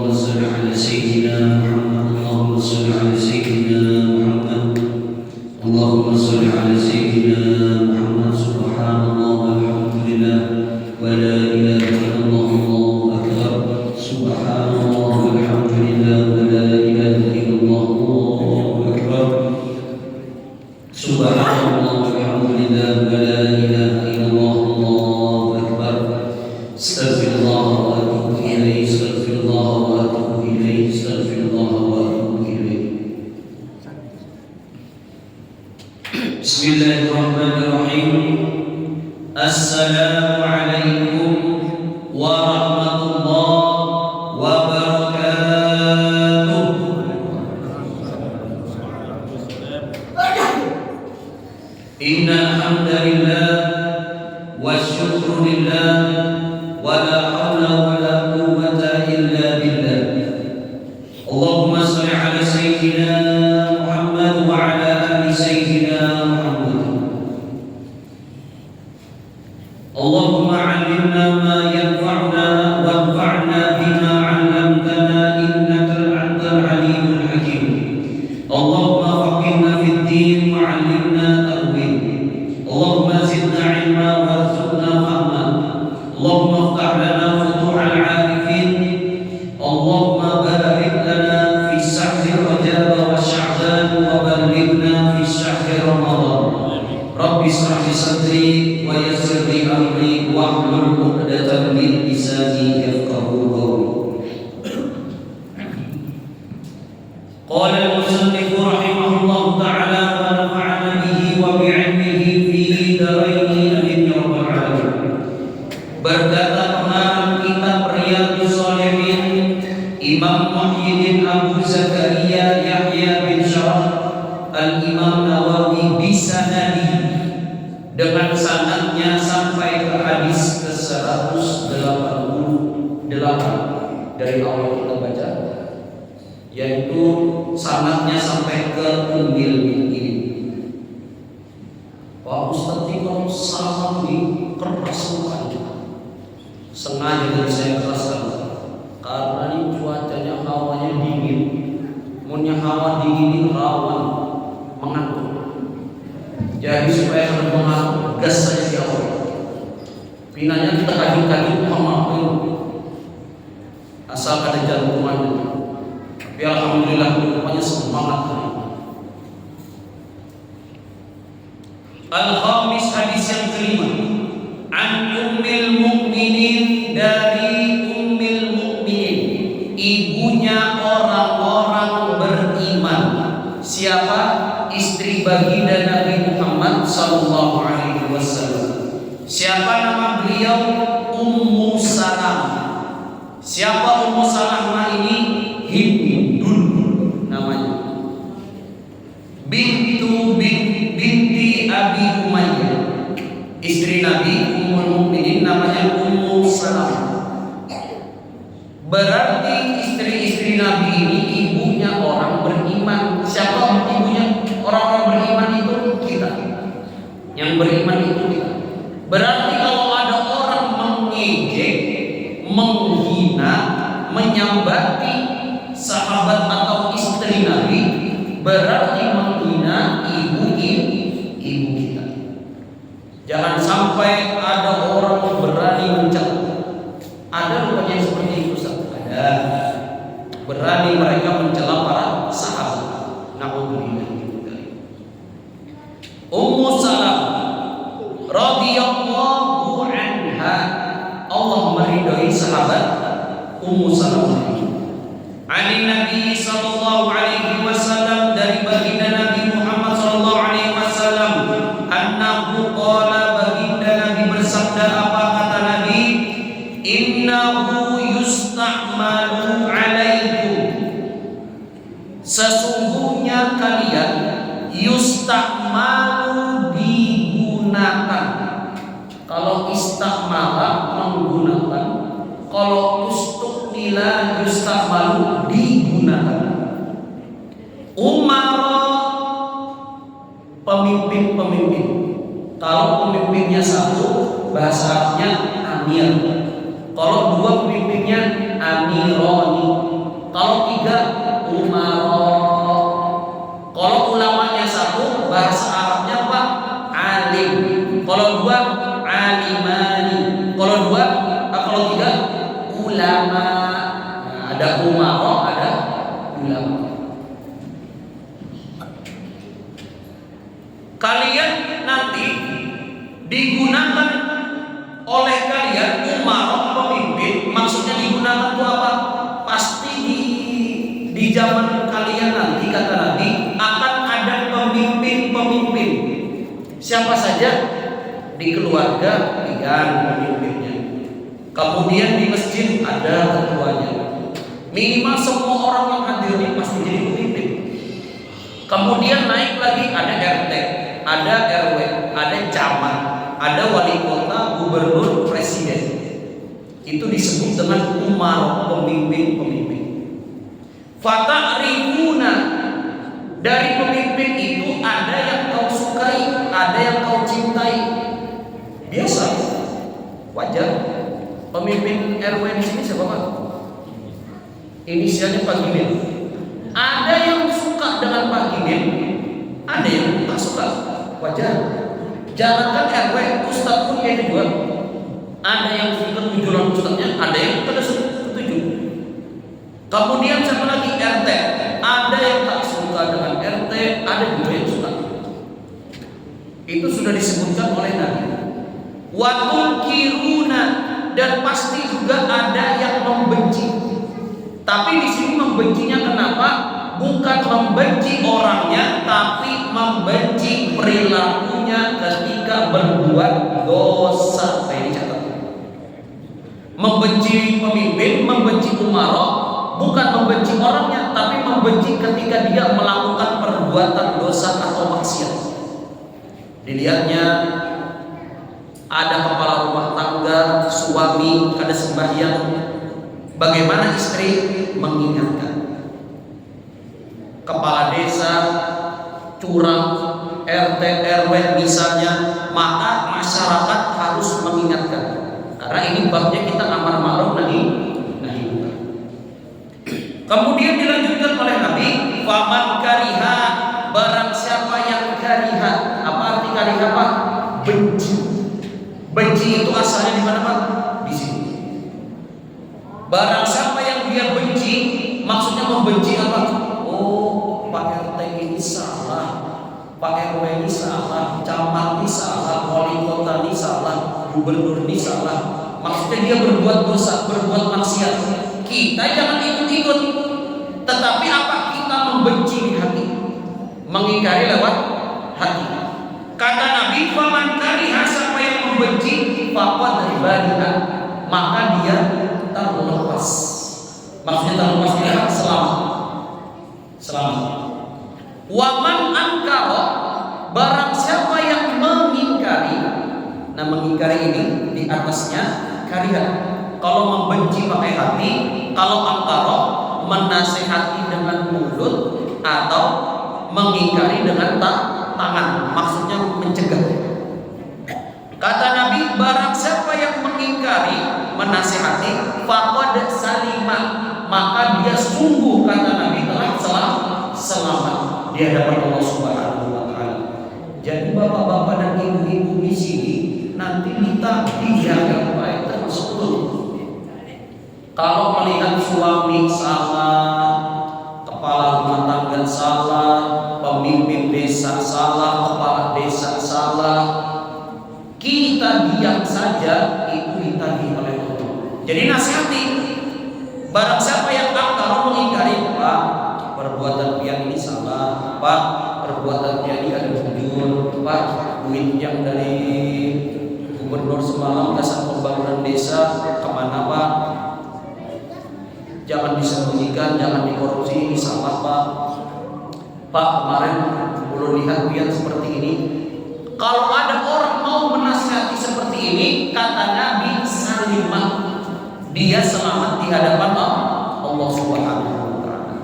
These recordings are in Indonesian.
اللهم صل على سيدنا محمد اللهم صل على سيدنا محمد اللهم صل على سيدنا محمد سبحان الله والحمد لله ولا إله إلا الله الله أكبر سبحان الله والحمد لله ولا إله إلا الله الله أكبر سبحان الله والحمد لله ولا إله إلا الله الله أكبر استغفر الله وأتوب إليه استغفر الله وأتوب إليه استغفر الله وأتوب إليه بسم الله الرحمن الرحيم السلام عليكم ورحمة الله وبركاته إن الحمد لله والشكر لله ولا حول ولا قوة إلا بالله اللهم صل على سيدنا محمد وعلى آل سيدنا محمد اللهم علمنا ما ينفعنا وانفعنا بما علمتنا إنك أنت العليم الحكيم اللهم فقهنا في الدين وعلمنا تأويل اللهم زدنا علما وارزقنا فهما اللهم افتح لنا فتوح العارفين اللهم بارك لنا في الشهر رجب وشعبان وبلغنا في الشهر رمضان رب اشرح لي صدري ويسر لي امري واحلل عقدة من لساني يفقهوا قولي قال المصنف رحمه الله تعالى ونفعنا به وبعلمه في دارين امين يا رب العالمين berkata pengarang kitab Riyadhus Shalihin Imam Muhyiddin Abu Zakaria Yahya bin Syaraf Al-Imam Nawawi bisanadi dengan sanadnya sampai ke hadis ke-188 dari awal kita baca, yaitu sanadnya sampai ke Ummul Mukminin. Pak Ustaz kalau sanad ini keras sekali. Sengaja dari saya keraskan karena ini cuacanya hawanya dingin. Munnya hawa dingin ini rawan mengantuk. Jadi supaya kalian mengantuk, gas saja di awal. Pinanya kita kajut-kajut asal ada jantungan. Tapi alhamdulillah rupanya semangat. Al-Khamis hadis yang kelima. An Ummul Mukminin dari Ummul Mukminin, ibunya orang-orang beriman. Siapa? Istri baginda Nabi Muhammad sallallahu alaihi wasallam. Siapa nama beliau? Ummu Salamah. Siapa Ummu Salamah ini? Hindun namanya. Binti Abi Umayyah. Istri Nabi Ummul Mukminin namanya Ummu Salamah. Berarti istri-istri Nabi ini ibunya orang beriman. Siapa ibunya? Orang-orang beriman itu kita. Yang beriman itu kita. Berarti kalau ada orang mengejek, menghina, menyambati sahabat atau istri Nabi, berarti menghina ibu kita. Jangan sampai ada orang yang berani mencela. Ada rupanya yang seperti itu, Ustaz. Ada. Berani mereka mencela para sahabat. Na'udzubillah. Ummu Salamah radhiyallahu anha, Allah meridhai sahabat Ummu Salamah. Ani Nabi sallallahu alaihi wasallam, dari baginda Nabi Muhammad sallallahu alaihi wasallam, annahu qala, baginda Nabi bersabda, apa kata Nabi? Innahu yusta'malu alaikum, sesungguhnya kalian yusta'malu digunakan. Kalau istakmala menggunakan, kalau ustukmila yusta'malu digunakan. Umara pemimpin-pemimpin. Kalau pemimpinnya satu, bahasa Arabnya amir. Kalau dua pemimpinnya amironi. Kalau 3 umaro. Kalau ulamanya 1 bahasa Arabnya apa? Alim. Kalau 2 alimani. Kalau 3 ulama. Nah, ada umaro, ada ulama. Kalian nanti digunakan oleh kalian umaro, pemimpin. Maksudnya digunakan itu apa? Pasti di zaman kalian nanti, kata Nabi, akan ada pemimpin-pemimpin. Siapa saja? Di keluarga kalian pemimpinnya. Kemudian di masjid ada ketuanya. Minimal semua orang yang hadir ini pasti jadi pemimpin. Kemudian naik lagi ada RT, ada RW, ada camat, ada wali kota, gubernur, presiden. Itu disebut dengan umar, pemimpin-pemimpin. Fata'rifuna, dari pemimpin itu ada yang kau sukai, ada yang kau cintai. Biasa, wajar. Pemimpin RW di sini siapa Pak? Inisialnya Pak Gimin. Ada yang suka dengan Pak Gimin, ada yang tak suka. Wajar. Jangankan RW, Ustadz pun kayak juga. Ada yang suka tujuan ustadznya, ada yang tidak setuju. Kemudian siapa lagi? RT. Ada yang tak suka dengan RT, ada juga yang suka. Itu sudah disebutkan oleh Nabi. Wa tunkiruna, dan pasti juga ada yang membenci. Tapi di sini membencinya kenapa? Bukan membenci orangnya, tapi membenci perilakunya ketika berbuat dosa. Ini catat. Membenci pemimpin, membenci umaro, bukan membenci orangnya, tapi membenci ketika dia melakukan perbuatan dosa atau maksiat. Dilihatnya ada kepala rumah tangga, suami, ada sembahyang. Bagaimana istri mengingatkan? Kepala desa curang, RT RW misalnya, maka masyarakat harus mengingatkan. Karena ini babnya kita amar ma'ruf nahi munkar. Kemudian dilanjutkan oleh Nabi, faman kariha, barang siapa yang kariha. Apa arti kariha Pak? Benci. Benci itu asalnya di mana Pak? Di sini. Barang siapa yang dia benci, maksudnya membenci apa? Oh, Pak RT ini salah, Pak RW ini salah, camat ini salah, wali kota ini salah, gubernur ini salah. Maksudnya dia berbuat dosa, berbuat maksiat. Kita jangan ikut-ikut, tetapi apa? Kita membenci di hati, mengingkari lewat hati. Kata Nabi, faman kariha, siapa yang membenci, faqad bari'a, maka dia terlepas. Maksudnya terlepas dia selamat. Selamat. Waman angkara, barang siapa yang mengingkari. Nah, mengingkari ini di atasnya kariha. Kalau membenci pakai hati, kalau angkara menasihati dengan mulut, atau mengingkari dengan tangan, maksudnya mencegah. Kata Nabi, barang siapa yang mengingkari, menasihati, faqad salima, maka dia sungguh, kata Nabi, telah selamat di hadapan Allah Subhanahu wa taala. Jadi bapak-bapak dan ibu-ibu di sini nanti minta dijaga baik termasuk itu. Kalau melihat suami salah, kepala rumah tangga salah, pemimpin desa salah, kepala desa salah, kita diam saja, itu ditagih oleh Allah. Jadi nasihati. Barang siapa yang angkara mengingkari, Pak, perbuatan pian ini salah, Pak, perbuatan pian ini ada bujur, Pak, duit yang dari gubernur semalam dasar pembangunan desa kemana Pak? Jangan disembunyikan, jangan dikorupsi, ini salah Pak. Pak, kemarin belum lihat pian seperti ini. Kalau ada orang mau menasihati seperti ini, kata Nabi, salimah, dia selamat di hadapan Allah Subhanahu wa taala.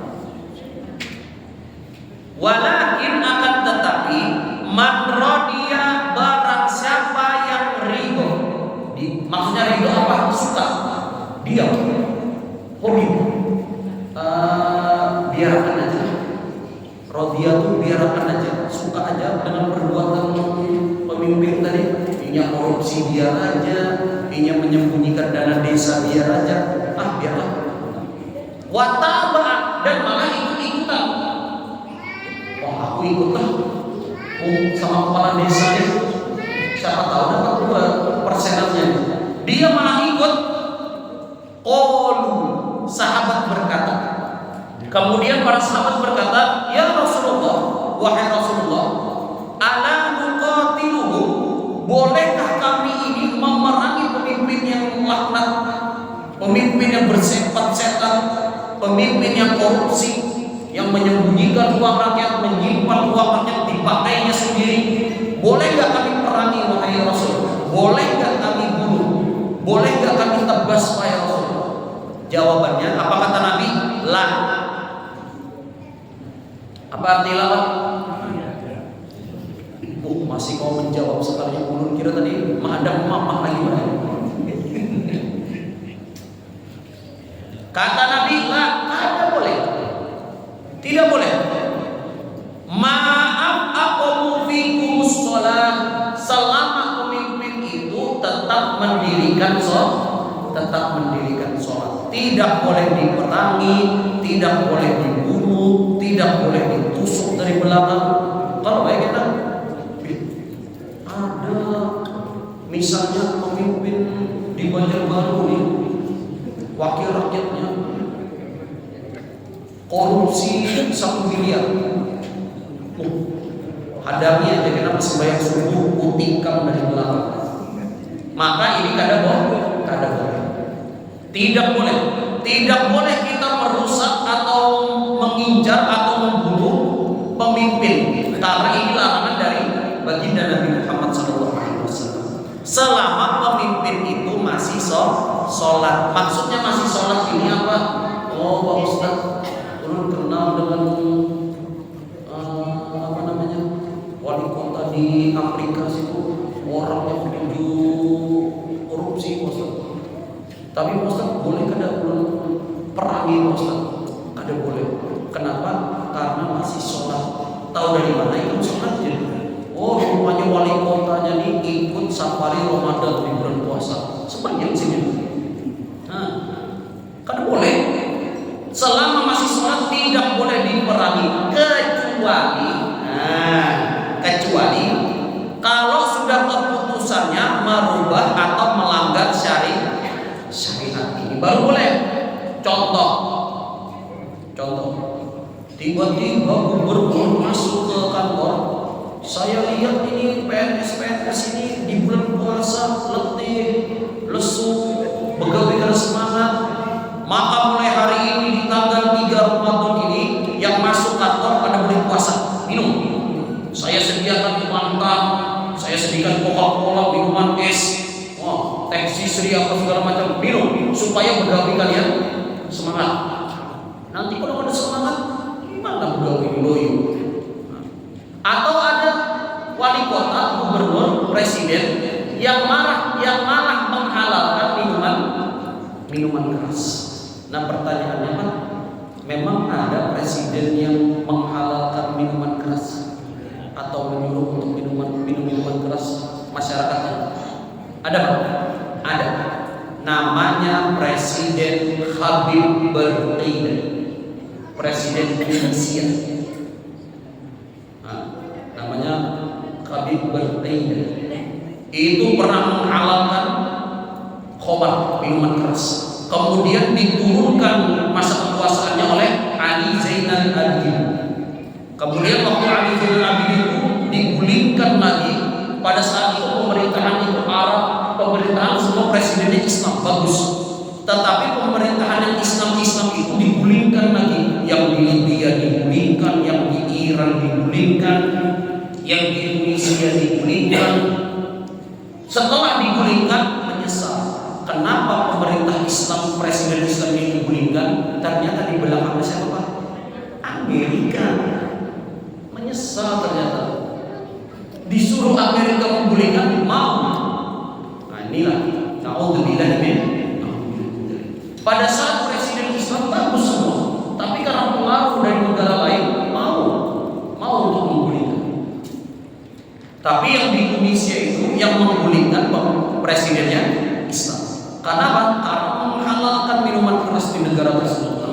Walakin akan tetapi, man radiya, barang siapa yang ridho. Maksudnya ridho apa? Suka. Diam. Hobi. korupsi biar aja, dia menyembunyikan dana desa biar aja, biarlah. Wataba, dan malah ikut-ikutan. Oh aku ikutlah, sama kepala desanya, siapa tahu dapat 2%-nya. Dia malah ikut. Sahabat berkata, kemudian para sahabat berkata, ya Rasulullah, wahai Rasulullah, ala nuqatiluhu, bolehkah kami ini memerangi pemimpin yang laknat, pemimpin yang bersifat setan, pemimpin yang korupsi, yang menyembunyikan uang rakyat, menyimpan uang rakyat dipakainya sendiri? Boleh gak kami perangi wahai Rasul? Boleh gak kami bunuh? Boleh gak kami tebas wahai Rasul? Jawabannya apa kata Nabi? La. Apa arti la? Masih kau menjawab sekali ulun, kira tadi menghadap mamah lagi. Kata Nabi, la, tidak boleh. Tidak boleh. Maaf aqamu fikumus shalah, selama pemimpin itu tetap mendirikan sholat. Tidak boleh diperangi, tidak boleh dibunuh, tidak boleh ditusuk dari belakang. Kalau baik kita ada misalnya pemimpin di Banjarbaru nih, wakil rakyatnya korupsi 1 miliar. Hadapi aja, kenapa sembahyang subuh utikam dari belakang. Maka ini kada boleh. Tidak boleh kita merusak atau mengincar atau membunuh pemimpin, karena ini larangan dari baginda Nabi Muhammad SAW. Selama pemimpin itu masih sholat. Maksudnya masih sholat ini apa? Oh Pak Ustaz, ulun kenal dengan wali kota di Afrika situ, orang yang menuju korupsi Pak Ustaz. Tapi Ustaz boleh kada perangi Ustaz? Kada boleh. Kenapa? Karena masih sholat. Tahu dari mana itu sholatnya? Oh rupanya wali kotanya nih ikut safari Ramadan di bulan puasa. Sebanyak sini. Kada boleh. Selama masih sholat tidak boleh diperangi, kecuali kalau sudah keputusannya merubah atau melanggar syariat ini baru boleh. Contoh, tiba-tiba gubernur masuk ke kantor. Saya lihat ini PNS ini di bulan puasa letih, lesu, begawi karena semangat. Maka mulai hari ini di tanggal 3 Ramadan ini yang masuk kantor pada bulan puasa minum. Saya sediakan mantap, saya sediakan Coca-Cola, minuman es, teh sisri apa segala macam, minum supaya begawi kalian semangat. Nanti kalau ada semangat, gimana begawi loyo? Atau ada wali kota, gubernur, presiden yang malah menghalalkan minuman keras. Nah pertanyaannya kan, memang ada presiden yang menghalalkan minuman keras atau menyuruh untuk minum minuman keras masyarakatnya? Ada Pak? Ada. Namanya Presiden Habib Berqin, Presiden Indonesia. Namanya Habib Berqin. Itu pernah menghalalkan khamar, minuman keras. Kemudian diturunkan masa kekuasaannya oleh Ali Zainal Abidin. Kemudian waktu Ali Zainal Abidin itu digulingkan lagi. Pada saat itu pemerintahan itu Arab, pemerintahan semua presidennya Islam, bagus. Tetapi pemerintahan yang Islam itu digulingkan lagi. Yang di Libya digulingkan, yang di Iran digulingkan, yang di Indonesia digulingkan. Setelah digulingkan menyesal. Kenapa pemerintah Islam, presiden Islam ini digulingkan? Ternyata di belakangnya siapa Pak? Amerika. Menyesal ternyata. Disuruh Amerika menggulingkan, mau. Nah inilah, na'udzubillah min. Pada saat presiden Islam bagus semua, tapi karena pengaruh dari negara lain mau untuk menggulingkan. Tapi yang di Indonesia itu yang menggulingkan presidennya Islam. Karena apa? Karena menghalalkan minuman keras di negara tersebut.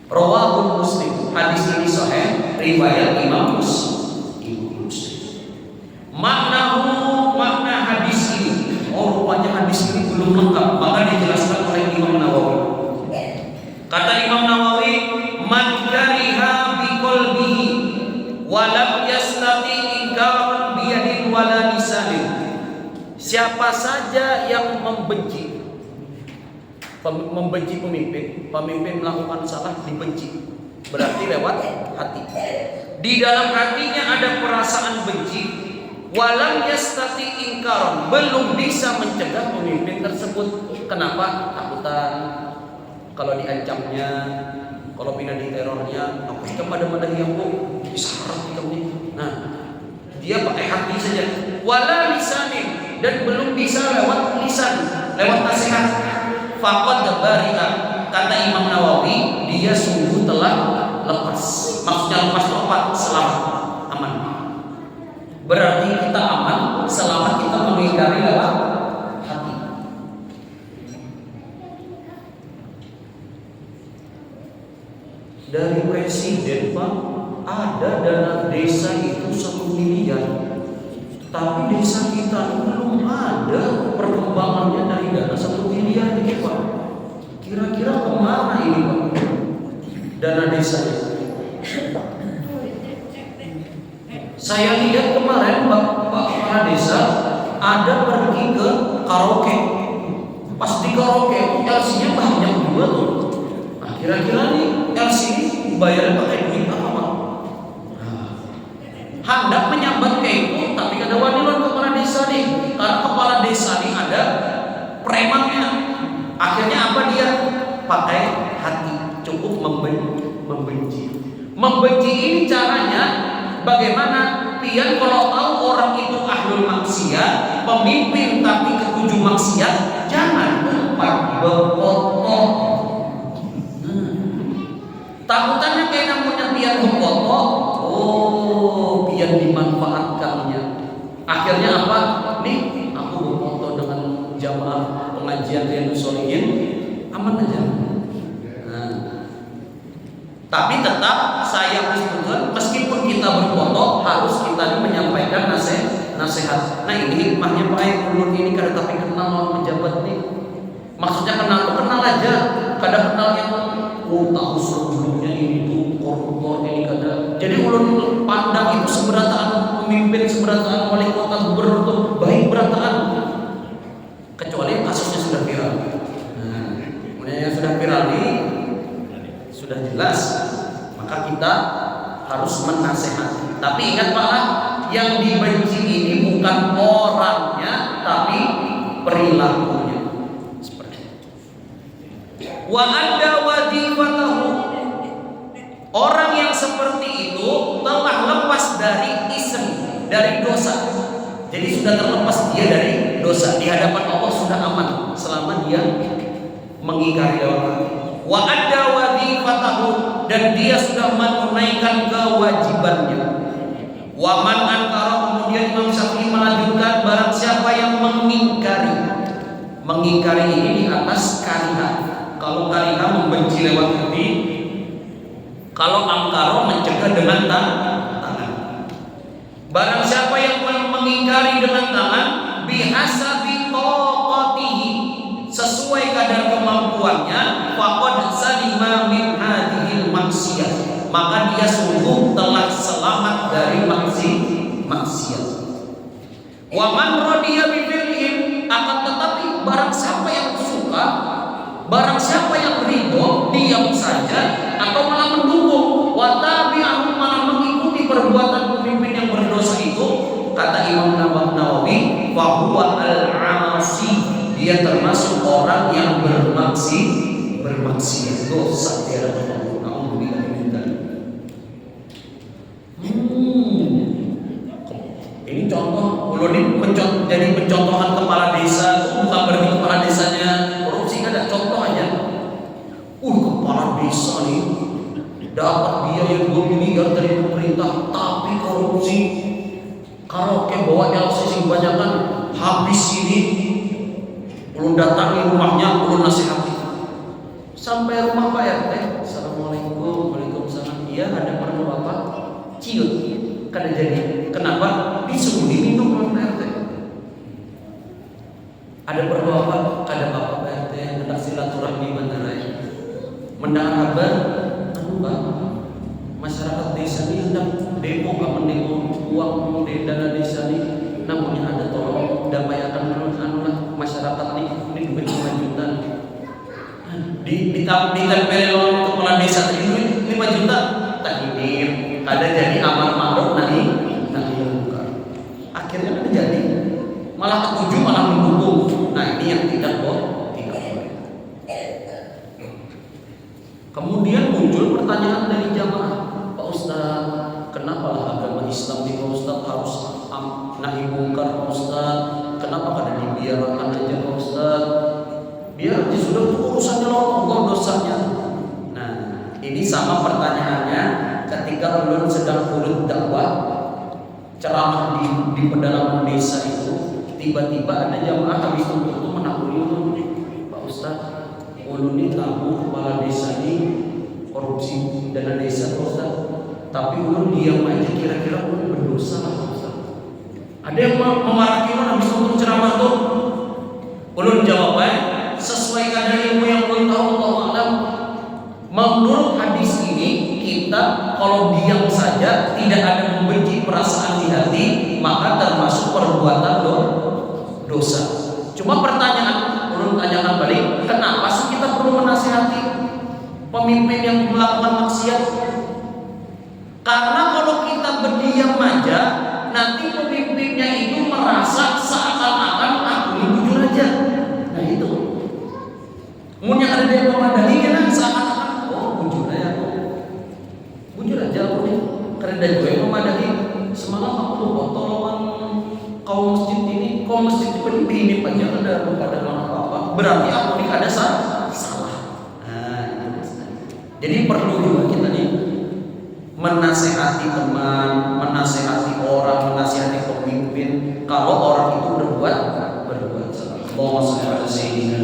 Rawahul Muslim. Hadis ini sahih riwayat Imam Muslim. Makna hadis ini. Oh, rupanya hadis ini belum lengkap. Maka dijelaskan oleh Imam Nawawi. Kata Imam Nawawi, man kariha biqalbihi wa lam yastati inkaran biyadin wala lisanin. Siapa saja yang membenci pemimpin melakukan salah dibenci, berarti lewat hati. Di dalam hatinya ada perasaan benci, walam yastati ingkaron, belum bisa mencegah pemimpin tersebut. Kenapa? Takutan kalau diancamnya, kalau pindah di terornya, aku ikan pada yang bisa harap ikannya. Nah, dia pakai hati saja. Wala lisanin, dan belum bisa lewat lisan, lewat nasihat. Faqad bari'a, kata Imam Nawawi, dia sungguh telah lepas. Maksudnya lepas itu apa? Selamat, aman. Berarti kita aman selama kita mengingkari lewat hati. Dari presiden, Pak, ada dana desa itu 1 miliar. Tapi desa kita belum ada perkembangannya dari dana 1 miliar ini, Pak. Kira-kira kemana ini, Pak? Dana desanya. Saya lihat kemarin Pak kepala desa ada pergi ke karaoke. Pas di karaoke, LC-nya banyak juga tuh. Nah, kira-kira nih LC bayarnya pakai duit apa, Pak? Hendak menyambat keiko, tapi ada wanilan kepala desa nih. Karena kepala desa nih ada premannya. Akhirnya apa dia? Pakai hati, cukup membenci. Membenci ini caranya bagaimana? Pian kalau tahu orang itu ahlul maksiat, pemimpin tapi ketujuh maksiat, jangan lupa berfoto. Takutannya kayak namanya pian berfoto. Oh, biar dimanfaatkannya. Akhirnya apa? Nih, aku berfoto dengan jamaah pengajian Riyadhus Shalihin, aman aja. Nah, tapi tetap saya husnuzon, meskipun kita berfoto harus kita menyampaikan nasihat. Nah, ini hikmahnya Pak Ulun ini kada tapi kenal lawan pejabat nih. Maksudnya kenal tuh kenal aja, kada kenal yang tahu sebelumnya itu koruptor ini kada. Jadi ulun pandang itu seberataan pemimpin, seberataan wali kota, gubernur itu baik berataan. Kecuali kasusnya sudah viral. Nah, kemudian yang sudah viral ini sudah jelas, maka kita harus menasehati. Tapi ingat Pak, yang dibenci ini bukan orangnya, tapi perilakunya. Wa ada wadifatahu, orang yang seperti itu telah lepas dari ism, dari dosa. Jadi sudah terlepas dia dari dosa. Di hadapan Allah sudah aman selama dia mengingkari lawan. Wa ada wadifatahu, dan dia sudah menunaikan kewajibannya. Wa man ankara, kemudian Imam Syafi'i melanjutkan, barang siapa yang mengingkari ini di atas kariha. Kalau kariha membenci lewat hati, kalau angkaro mencegah dengan tangan. Barang siapa yang mengingkari dengan tangan, bihasabi taqatihi, sesuai kadar kemampuannya, faqad salima min hadhil maksiyah, maka dia sungguh telah selamat dari maksiat. Wa man radiya bi fi'lihim, akan tetapi barang siapa yang suka, barang siapa yang ridho, diam saja atau malah mendukung, wa tabi'ahum, malah mengikuti perbuatan pemimpin yang berdosa itu, kata Imam Nawawi, fa huwa al-'asi, dia termasuk orang yang bermaksiat, dosa di hadapan Allah. Alhamdulillah. Ini contoh, ulun ini jadi mencontohkan kepala desa, bukan berarti kepala desanya korupsi, ada contoh aja. Kepala desa nih dapat biaya 2 miliar dari pemerintah, tapi korupsi. Karaoke bawa LC sing banyakan habis ini ulun datangi rumahnya, ulun nasihati. Sampai rumah Pak RT, Assalamualaikum, Waalaikumsalam. Iya, ada perlu apa? Ciut. Kada jadi. Kenapa? Disuruh diminum oleh Pak RT. Ada perlu apa? Kada apa Pak RT, hendak silaturahmi bandarai. Mendengar kabar, Pak, masyarakat desa ini hendak demo apa demo uang dana desa ini, namun ada tolong dapayakan anulah masyarakat ini duit 5 juta. Ditempel oleh kepala desa tadi duit 5 juta. Tak ini ada jadi amal ma'ruf nahi munkar. Akhirnya ada jadi malah ketujuh malah mendukung. Nah ini yang tidak boleh. Kemudian muncul pertanyaan dari jamaah, Pak Ustaz, kenapa agama Islam di Pak Ustaz harus nahi munkar Pak Ustaz? Kenapa kada dibiarkan aja Pak Ustaz? Biar sudah urusannya Allah dosanya. Nah, ini sama pertanyaannya ketika ulun sedang urut dakwah ceramah di pedalaman desa itu, tiba-tiba ada jamaah habis itu menakuni ulun, Pak Ustaz, ulun ini tahu kepala desa ini korupsi dana desa Pak Ustaz, tapi ulun diam aja, kira-kira ulun berdosa lah Pak Ustaz. Ada yang memarahi ulun habis itu ceramah tuh, ulun jawab sesuai kadar ilmu yang ulun tahu, Allah alam. Menurut hadis ini, kita kalau diam saja tidak ada membenci perasaan di hati, maka termasuk perbuatan dosa. Cuma pertanyaan ulun tanyakan balik, kenapa sih kita perlu menasihati pemimpin yang melakukan maksiat? Karena kalau kita berdiam aja, nanti pemimpinnya itu merasa seakan-akan aku ini bujur aja. Nah itu. Mun yang ada yang memadahi kan seakan-akan bujur aja aku. Bujur aja aku nih. Karena gue memadahi semalam aku foto lawan kaum masjid ini, kaum masjid ini aja ada apa-apa. Berarti aku ini ada salah. Nah, itu. Jadi perlu juga kita nih menasehati teman, menasehati orang, menasehati pemimpin kalau orang itu berbuat salah. Allahumma shalli ala sayyidina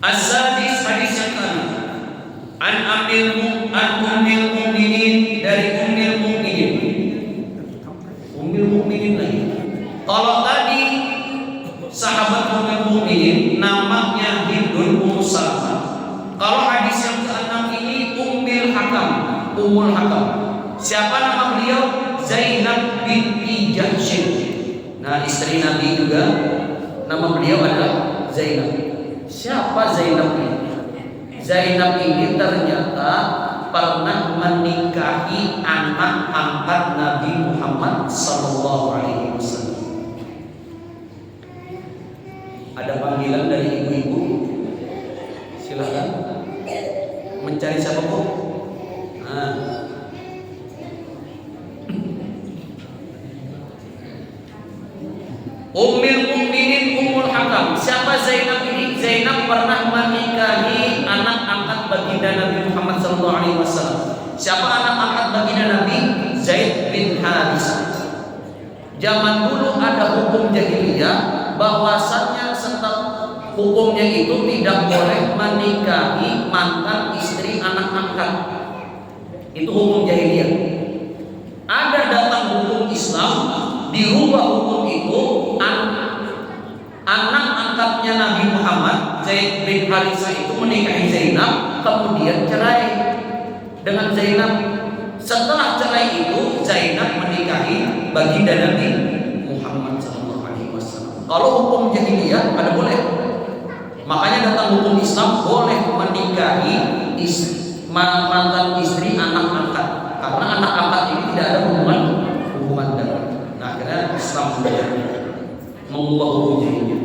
As-sadis, hadis yang ke-6. An ummil mu'minin, dari ummil mu'minin. Ummil mu'minin lagi. Kalau tadi sahabat ummil mu'minin namanya Hindun Ummu Salamah. Kalau hadis yang ke-6 ini Ummul Hakam. Siapa nama beliau? Zainab binti Jahsy. Nah, istri Nabi juga nama beliau adalah Zainab. Siapa Zainab ini? Zainab ini ternyata pernah menikahi anak angkat Nabi Muhammad SAW. Ada panggilan dari ibu-ibu? Silakan mencari siapa bu? Ummul Mukminin Ummul Hakam. Siapa Zainab ini? Zainab pernah menikahi anak angkat baginda Nabi Muhammad SAW. Siapa anak angkat baginda Nabi? Zaid bin Haris. Zaman dulu ada hukum jahiliyah bahwasannya setelah hukumnya itu tidak boleh menikahi mantan istri anak angkat. Itu hukum jahiliyah. Ada datang hukum Islam, dirubah hukum itu. Anak angkatnya Nabi Muhammad, Zaid bin Harisah itu menikahi Zainab, kemudian cerai dengan Zainab. Setelah cerai itu, Zainab menikahi baginda Nabi Muhammad SAW. Kalau hukum jahiliyah ada boleh. Makanya datang hukum Islam boleh menikahi mantan istri anak angkat. Karena anak angkat ini tidak ada hubungan darah. Nah, akhirnya Islam mengubah hukumnya ini.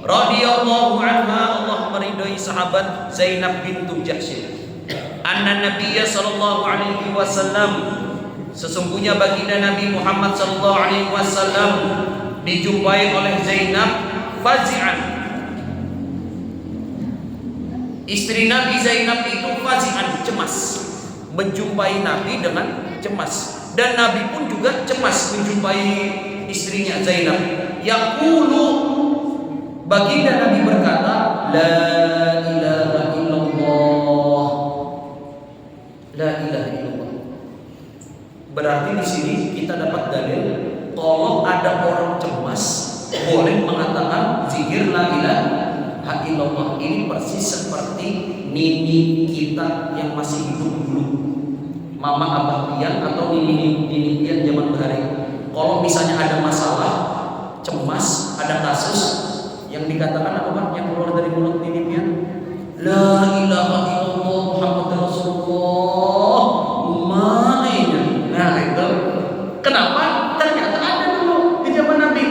Radhiyallahu anha, Allah meridhai sahabat Zainab bintu Jahsy. Anna Nabiyya sallallahu alaihi wasallam, sesungguhnya baginda Nabi Muhammad sallallahu alaihi wasallam dijumpai oleh Zainab fazi'an. Istri Nabi Zainab itu fazi'an, cemas. Menjumpai Nabi dengan cemas. Dan Nabi pun juga cemas menjumpai istrinya Zainab. Yaqulu, baginda Nabi berkata, la ilaha illallah. La ilaha illallah. Berarti di sini kita dapat dalil kalau ada orang cemas boleh mengatakan zikir la ilaha illallah. Ini persis seperti nini kita yang masih hidup dulu, mama abah pian atau nini pian zaman bahari. Kalau misalnya ada masalah, cemas, ada kasus yang dikatakan apa Pak? Yang keluar dari mulut nini pian, la ilaha illallah Muhammad Rasulullah. Nah itu kenapa? Ternyata ada dulu di zaman Nabi.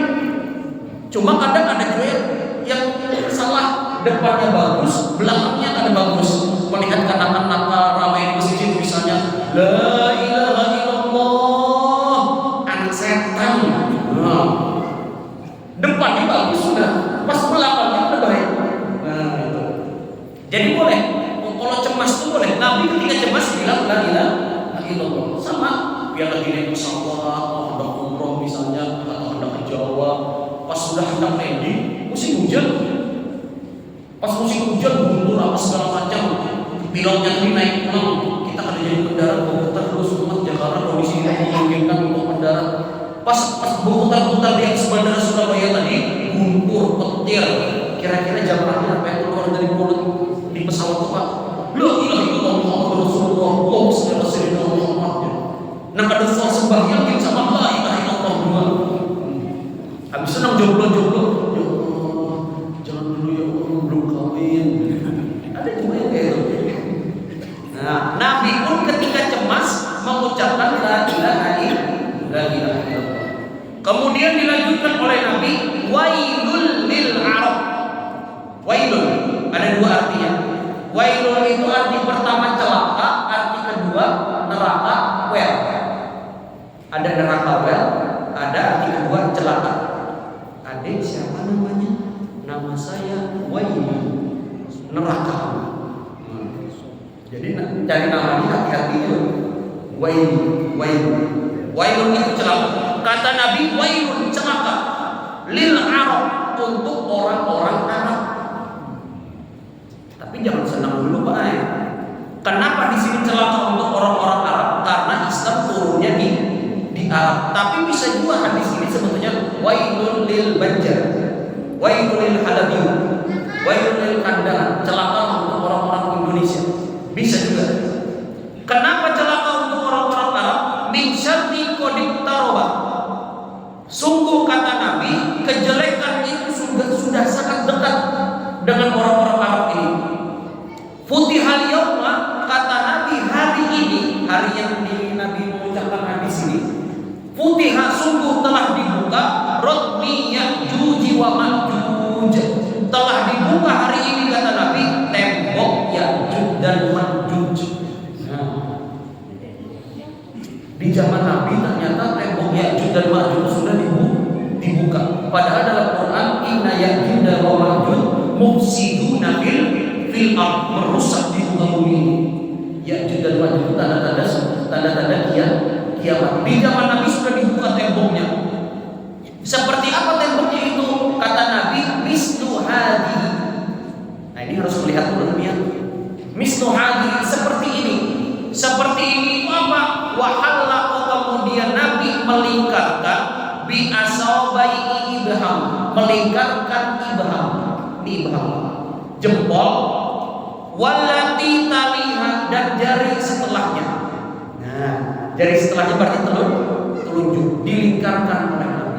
Cuma kadang ada juga yang salah, depannya bagus, belakangnya kada bagus. Melihat anak-anak ramai di masjid misalnya, la ilaha illallah, anak setan. Nah, depannya bagus sudah, pas belakangnya udah baik. Nah itu. Jadi boleh, kalau cemas itu boleh. Nabi ketika cemas bilang la ilaha illallah. Sama biar lagi naik pesawat, hendak umroh misalnya, atau hendak ke Jawa, pas sudah hendak landing, musim hujan. Pas musim hujan guntur apa segala macam, pilotnya tadi naik pulang, kita akan jadi mendarat berputar terus umat Jakarta kondisi tidak memungkinkan untuk mendarat. Pas berputar-putar di atas bandara Surabaya tadi, guntur, petir, kira-kira jamaahnya apa yang keluar dari mulut di pesawat itu Pak? La ilaha illallah Muhammad Rasulullah, Allahumma shalli ala sayyidina Muhammad. Nah kada soal sembahyang yang sama la ilaha illallah dua. Habis itu nang jomblo-jomblo, ya Allah, jangan dulu ya Allah, belum kawin. Ada juga yang kayak gitu. Nah, Nabi pun ketika cemas mengucapkan la ilaha illallah. Kemudian dilanjutkan oleh Nabi, wailul lil Arab. Wailul ada dua artinya. Wailul itu arti pertama celaka, arti kedua neraka wel. Ada neraka wel, ada arti kedua celaka. Adik siapa namanya? Nama saya Wailul, neraka. Jadi cari namanya hati-hati itu. Wailul itu celaka. Kata Nabi, wailul celaka lil Arab, untuk orang-orang Arab. Tapi jangan senang dulu Pak. Kenapa di sini celaka untuk orang-orang Arab? Karena Islam turunnya di Arab. Tapi bisa juga hadis ini sebetulnya wailul lil Banjar, wailul lil Halabi, wailul lil Kandangan, celaka untuk orang-orang Indonesia. Bisa juga. Kenapa celaka untuk orang-orang Arab? Min syarri qad taroba. Sungguh kata Nabi, kejelekan itu sudah sangat dekat dengan orang-orang Arab ini. Futihal yauma, kata Nabi, hari ini, hari yang Nabi mengucapkan hadis ini, futihah, sungguh telah dibuka Rodni Ya'juj wa Ma'juj. Telah dibuka hari ini kata Nabi tembok Ya'juj dan Ma'juj. Di zaman Nabi ternyata tembok Ya'juj dan Ma'juj sudah dibuka. Padahal dalam Quran inna Ya'juj wa Ma'juj mufsiduna fil ardh, merusak di muka bumi ini. Ya'juj dan Ma'juj tanda-tanda kiamat. Di zaman Nabi sudah dibuka temboknya. Seperti apa temboknya itu? Kata Nabi, mislu hadi. Nah ini harus melihat dulu ya. Mislu hadi, seperti ini. Seperti ini itu apa? Wahalla, kemudian Nabi melingkarkan bi asabai ibham, melingkarkan ibham, jempol, walati taliha, dan jari setelahnya. Nah, jari setelahnya berarti telunjuk, dilingkarkan oleh Nabi.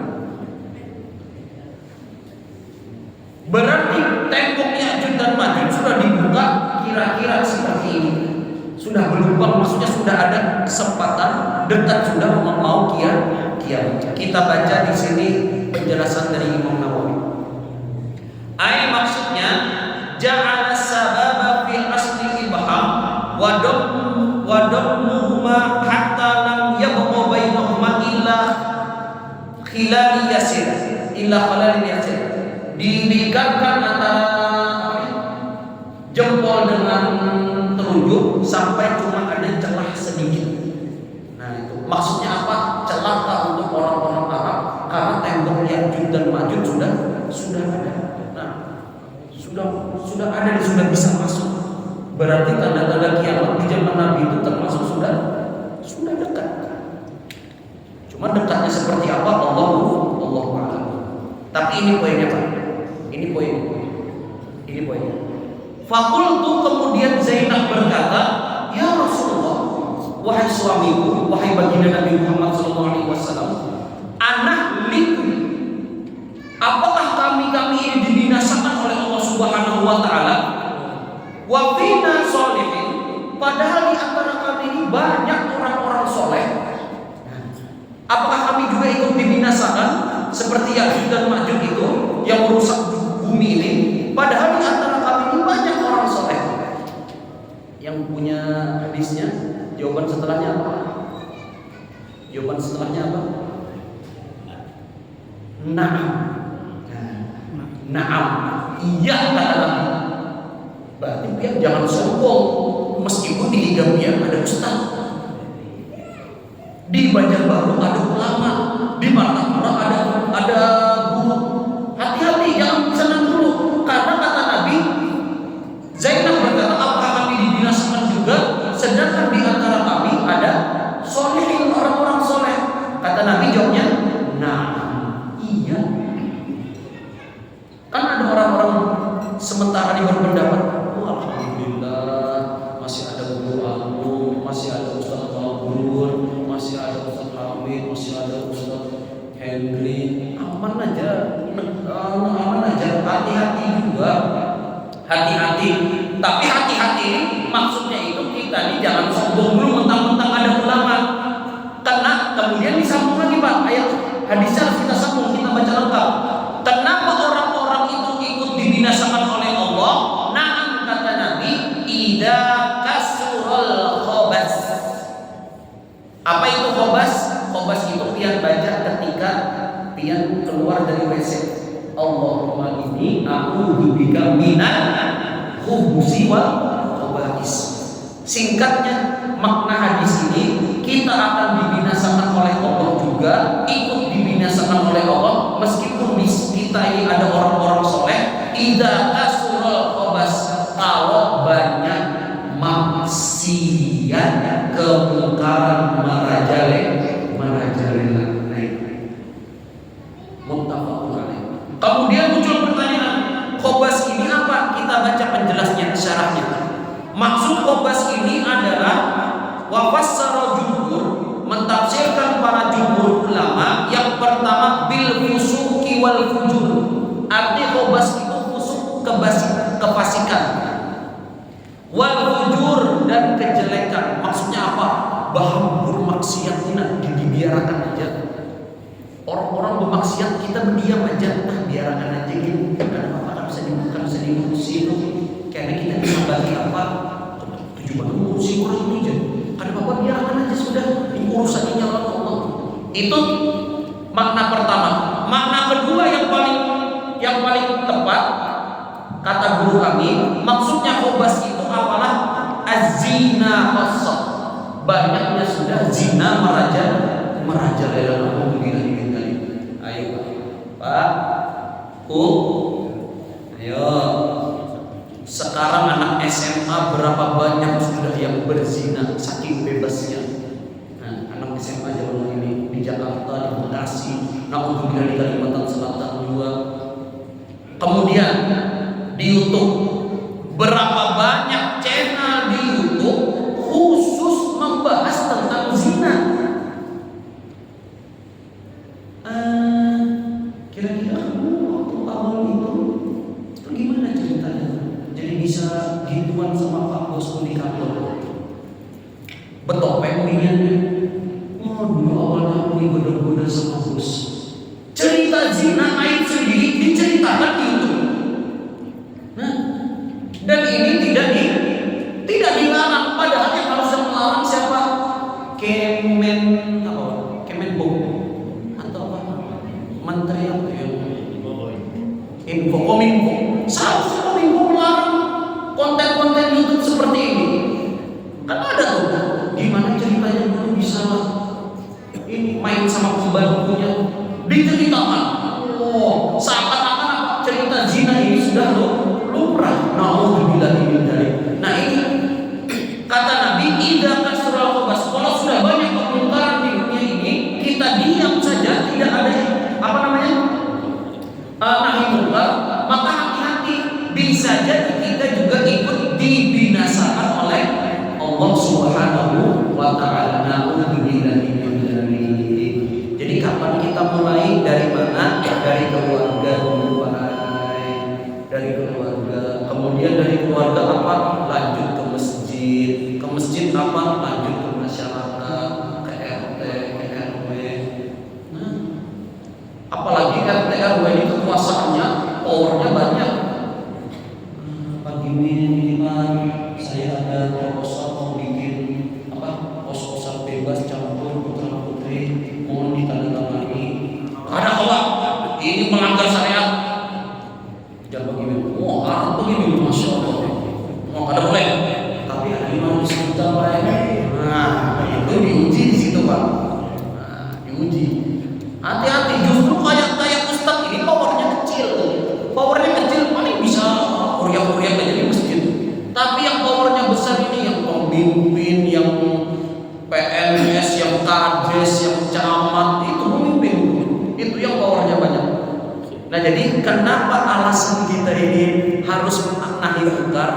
Berarti tembok Ya'juj dan Ma'juj sudah dibuka kira-kira seperti ini. Sudah berlubang, maksudnya sudah ada kesempatan dekat, sudah mau kiamat. Kita baca di sini penjelasan dari Imam Nawawi. Ayat maksudnya ja'ala sababa fi asli ibham wa dammuhuma hatta lam yabqa bainahuma illa khilal yasir. Dilingkarkan antara jempol dengan telunjuk sampai cuma ada celah sedikit. Nah itu maksudnya pun sudah ada. Nah, sudah ada, sudah bisa masuk. Berarti tanda-tanda kiamat di zaman Nabi itu termasuk sudah dekat. Cuma dekatnya seperti apa Allah a'lam. Tapi ini poinnya Pak. Ini poinnya. Fakultu, kemudian Zainab berkata, ya Rasulullah, wahai suamiku, wahai baginda Nabi Muhammad SAW, anahliku, apakah kami ini dibinasakan oleh Allah Subhanahu Wa Taala? Wa fina sholihin, padahal di antara kami ini banyak orang-orang soleh. Apakah kami juga ikut dibinasakan seperti Ya'juj dan Ma'juj itu yang merusak bumi ini? Padahal di antara kami ini banyak orang soleh. Yang punya hadisnya, jawaban setelahnya apa? Naam. Iya, kata Nabi. Berarti dia jangan sombong, meskipun di Gambia ada ustaz, di Banjarbaru ada ulama, di Martapura ada guru. Hati-hati, jangan senang dulu, karena kata Nabi, Zainab berkata, apakah kami dibinasakan juga? Sedangkan di antara kami ada solehin, orang-orang soleh. Kata Nabi, jawabnya, nah, iya. Kan ada orang-orang sementara di berpendapat, alhamdulillah masih ada guru Agung, masih ada Ustaz Mabrur, masih ada Ustaz Hamid, masih ada Ustaz Henry. Aman aja. Hati-hati juga. Hati-hati. Tapi hati-hati maksudnya itu kita ini jangan sombong dulu mentang-mentang ada ulama. Karena kemudian disambung lagi Pak, ayat hadisnya harus kita sambung, kita baca lengkap. Kenapa orang-orang itu ikut dibinasakan oleh Allah? Na'am, kata Nabi, idza kasurul khobas. Apa itu khobas? Khobas itu pian baca ketika pian keluar dari WC. Allahumma inni a'udzubika minan khubusi wal khaba'is. Singkatnya, makna hadis ini, kita akan dibinasakan oleh Allah juga, ikut dibinasakan oleh Allah, meskipun di kita ini ada orang-orang soleh. Idza kasurul khobas, kalau banyak maksiat, kemungkaran, merajalela. Muttafaqun alaih. Kemudian muncul pertanyaan, khobas ini apa? Kita baca penjelasnya, syarahnya. Maksud khobas ini adalah wafassara jumhur, mentafsirkan para jumhur ulama. Yang pertama, bil fusuqi wal fujur. Arti khobas itu fusuk, kefasikan, wal fujur, dan kejelekan. Maksudnya apa? Bahwa bermaksiat ini dibiarkan aja. Orang-orang bermaksiat kita berdiam aja, biarkan aja gitu. Karena apa? Kan bisa diurusin. Karena kita bisa bagi apa? Tujuh banget ngurusin orang itu aja. Karena apa? Biarkan aja, sudah urusannya jalan Allah. Itu makna pertama. Makna kedua yang paling tepat, kata guru kami, maksudnya khobas itu apalah? Az-zina khassa. Banyaknya sudah zina merajalela. Ayo Pak, ayo. Sekarang anak SMA berapa banyak sudah yang berzina, saking bebasnya. Nah, anak SMA zaman ini di Jakarta, di Bekasi, naudzubillah di Kalimantan Selatan juga. Kemudian di YouTube, berapa banyak channel di YouTube khusus membahas tentang zina. Kira-kira waktu awal itu gimana ceritanya? Jadi bisa gituan sama Pak Bos di kantor. Betopeng niatnya. Dulu awalnya aku digoda-goda sama bos. Cerita zina aib sendiri diceritakan di YouTube. Nah, dan ini tidak dilarang. Padahal yang harus melarang siapa? Kemenbom atau apa? Menteri apa ya? Kominfo. Seharusnya Kominfo melarang konten-konten YouTube seperti ini. Kan ada tuh. Gimana ceritanya dulu bisa ini main sama pembantunya diceritakan. Karena zina ini sudah lumrah. Nauzubillah min dzalik. Nah ini kata Nabi, idza kasral khabas, kalau sudah banyak kemungkaran di dunia ini, kita diam saja, tidak ada nahi munkar, maka hati-hati, bisa jadi kita juga ikut dibinasakan oleh Allah Subhanahu wa taala. Nauzubillah min dzalik. Jadi kapan kita mulai, dari mana? Dari keluarga dulu, dari keluarga. Kemudian dari keluarga apa? Lanjut ke masjid. Ke masjid apa? Lanjut ke masyarakat, ke RT, ke RW. Nah, apalagi RT RW ini kekuasaannya, powernya banyak. Pagi ini saya ada proposal mau bikin kos-kosan bebas campur putra putri, mohon ditandatangani. Ada awak, ini melanggar syariat. Jangan begini, harus begini, masya Allah. Ada boleh, tapi ada 500 juta mereka. Nah, itu diuji di situ Pak. Nah, diuji. Hati-hati, justru kayak ustaz ini powernya kecil. Powernya kecil, paling bisa uriak-uriak aja di masjid. Tapi yang powernya besar ini, yang pemimpin, yang PNS, yang kades, yang camat, itu pemimpin. Itu yang powernya banyak. Nah jadi kenapa alasan kita ini harus nahi munkar?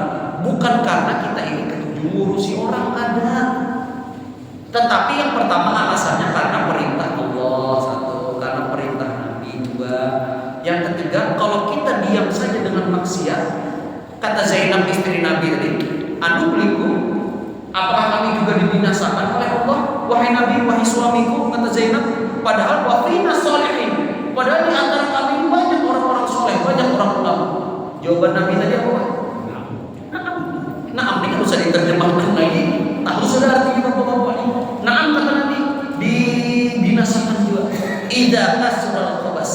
Bukan karena kita ini ketujuh ngurusi orang, ada. Tetapi yang pertama alasannya karena perintah Allah, satu, karena perintah Nabi, dua. Yang ketiga, kalau kita diam saja dengan maksiat, kata Zainab istri Nabi tadi, anubliku, apakah kami juga dibinasakan oleh Allah? Wahai Nabi, wahai suamiku, kata Zainab, padahal wafina sholihin, padahal di antara kami banyak orang-orang soleh, banyak orang ulama. Jawaban Nabi tadi apa? Naam, ini kan usah diterjemahkan lagi. Tahu sudah artinya bapak-bapak ini. Naam kata Nabi, dibinasakan juga. Idza kasral khabas,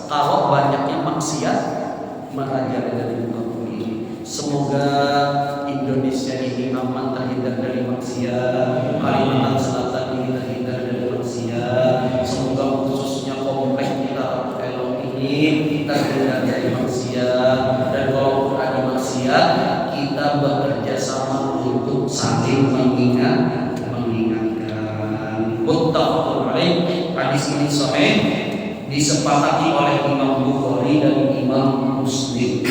kalau banyaknya maksiat, merajalela dari muka bumi. Semoga Indonesia ini aman, terhindar dari maksiat. Kalimantan Selatan ini terhindar dari maksiat. Semoga khususnya kompleks kita ini terhindar dari maksiat. Dan kalau ada maksiat, kita bekerja sama untuk saling mengingatkan. Muttafaqun alaih. Hadis ini sahih, disepakati oleh Imam Bukhari dan Imam Muslim.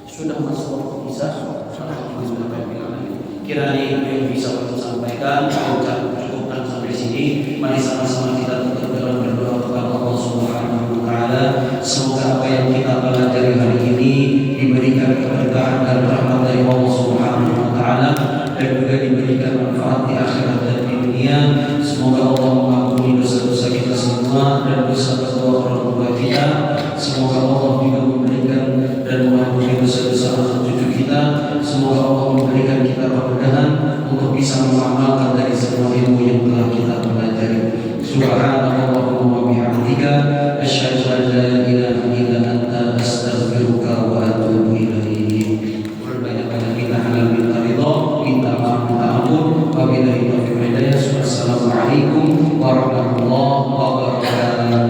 Sudah masuk waktu isya. Kiranya yang bisa kita sampaikan, kita cukupkan sampai sini. Mari sama-sama kita tutup dalam berdoa kepada Allah Subhanahu wa taala. Semoga apa yang kita pelajari hari ini diberikan keberkahan dan rahmat dari Allah Subhanahu wa taala, dan juga diberikan manfaat di akhirat dan di dunia. Semoga Allah mengampuni dosa-dosa kita semua dan dosa kedua orang tua kita. Semoga Allah juga memberikan dan mengampuni dosa-dosa anak cucu kita. Semoga Allah memberikan kita kemudahan untuk bisa mengamalkan dari semua ilmu yang telah kita pelajari. Subhanallah wa bihamdika, asyhadu